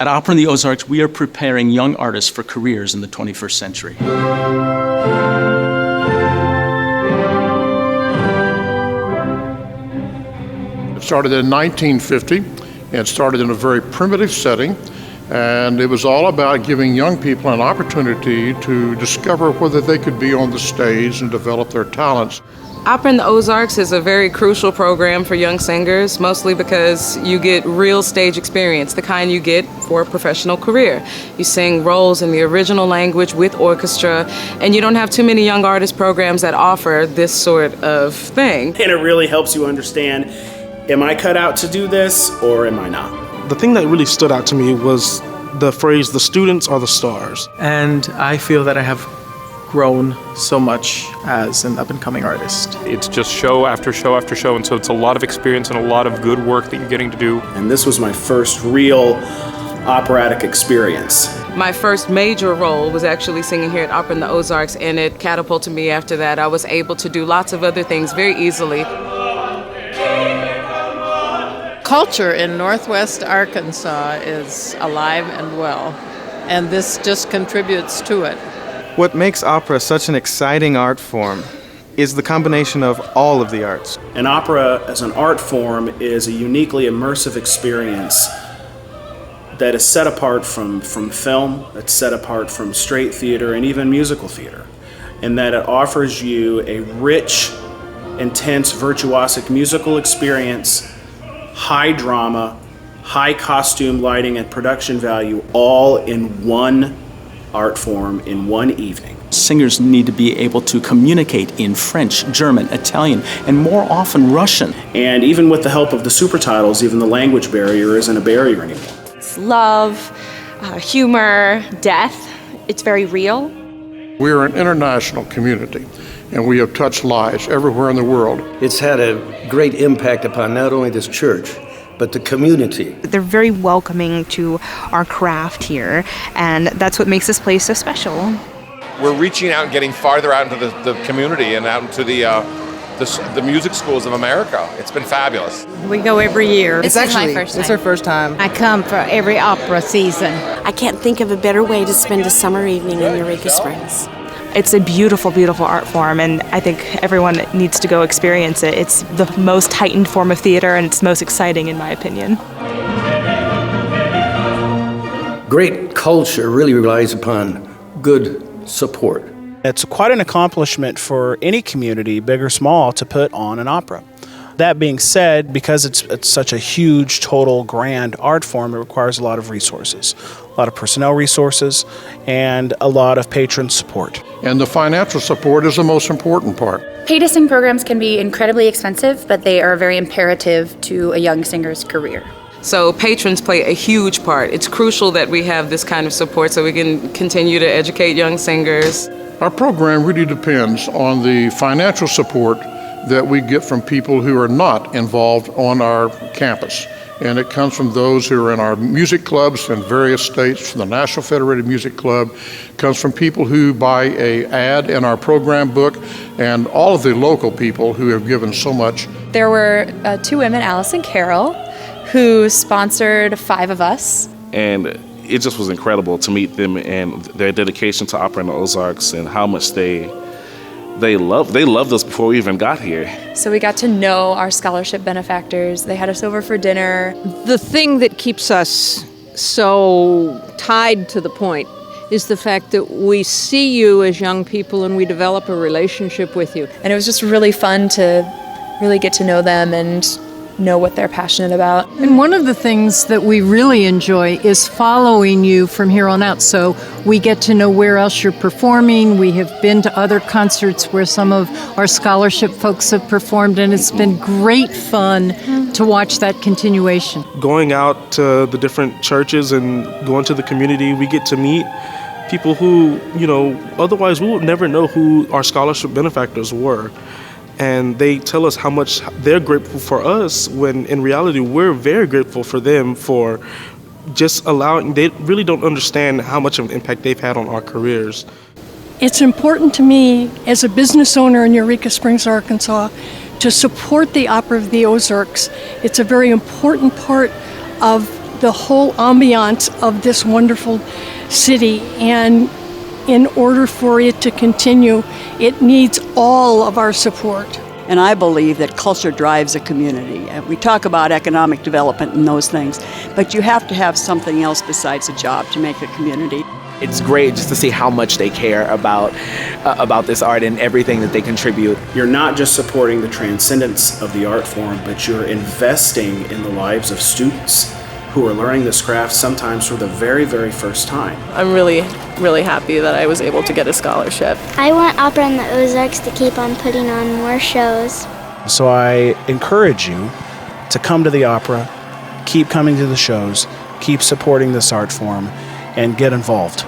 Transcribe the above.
At Opera in the Ozarks, we are preparing young artists for careers in the 21st century. It started in 1950, and it started in a very primitive setting, and it was all about giving young people an opportunity to discover whether they could be on the stage and develop their talents. Opera in the Ozarks is a very crucial program for young singers, mostly because you get real stage experience, the kind you get for a professional career. You sing roles in the original language with orchestra, and you don't have too many young artist programs that offer this sort of thing. And it really helps you understand, am I cut out to do this or am I not? The thing that really stood out to me was the phrase, the students are the stars. And I feel that I have grown so much as an up-and-coming artist. It's just show after show after show, and so it's a lot of experience and a lot of good work that you're getting to do. And this was my first real operatic experience. My first major role was actually singing here at Opera in the Ozarks, and it catapulted me after that. I was able to do lots of other things very easily. Culture in Northwest Arkansas is alive and well, and this just contributes to it. What makes opera such an exciting art form is the combination of all of the arts. An opera as an art form is a uniquely immersive experience that is set apart from film, that's set apart from straight theater and even musical theater, in that it offers you a rich, intense, virtuosic musical experience, high drama, high costume, lighting, and production value, all in one art form in one evening. Singers need to be able to communicate in French, German, Italian, and more often Russian. And even with the help of the supertitles, even the language barrier isn't a barrier anymore. It's love, humor, death. It's very real. We are an international community, and we have touched lives everywhere in the world. It's had a great impact upon not only this church, but the community. They're very welcoming to our craft here, and that's what makes this place so special. We're reaching out and getting farther out into the community and out into the music schools of America. It's been fabulous. We go every year. It's actually my first time. It's our first time. I come for every opera season. I can't think of a better way to spend a summer evening in Eureka Springs. It's a beautiful, beautiful art form, and I think everyone needs to go experience it. It's the most heightened form of theater, and it's most exciting, in my opinion. Great culture really relies upon good support. It's quite an accomplishment for any community, big or small, to put on an opera. That being said, because it's such a huge, total, grand art form, it requires a lot of resources, a lot of personnel resources, and a lot of patron support. And the financial support is the most important part. Paid to sing programs can be incredibly expensive, but they are very imperative to a young singer's career. So patrons play a huge part. It's crucial that we have this kind of support so we can continue to educate young singers. Our program really depends on the financial support that we get from people who are not involved on our campus. And it comes from those who are in our music clubs in various states, from the National Federated Music Club. It comes from people who buy an ad in our program book, and all of the local people who have given so much. There were two women, Alice and Carol, who sponsored 5 of us. And it just was incredible to meet them and their dedication to Opera in the Ozarks and how much they loved us before we even got here. So we got to know our scholarship benefactors. They had us over for dinner. The thing that keeps us so tied to the point is the fact that we see you as young people and we develop a relationship with you. And it was just really fun to really get to know them and know what they're passionate about. And one of the things that we really enjoy is following you from here on out. So we get to know where else you're performing. We have been to other concerts where some of our scholarship folks have performed, and it's been great fun to watch that continuation. Going out to the different churches and going to the community, we get to meet people who, otherwise we would never know who our scholarship benefactors were. And they tell us how much they're grateful for us, when in reality we're very grateful for them for just allowing. They really don't understand how much of an impact they've had on our careers. It's important to me as a business owner in Eureka Springs, Arkansas, to support the Opera of the Ozarks. It's a very important part of the whole ambiance of this wonderful city. And in order for it to continue, it needs all of our support. And I believe that culture drives a community. We talk about economic development and those things, but you have to have something else besides a job to make a community. It's great just to see how much they care about this art and everything that they contribute. You're not just supporting the transcendence of the art form, but you're investing in the lives of students who are learning this craft sometimes for the very, very first time. I'm really, really happy that I was able to get a scholarship. I want opera in the Ozarks to keep on putting on more shows. So I encourage you to come to the opera, keep coming to the shows, keep supporting this art form, and get involved.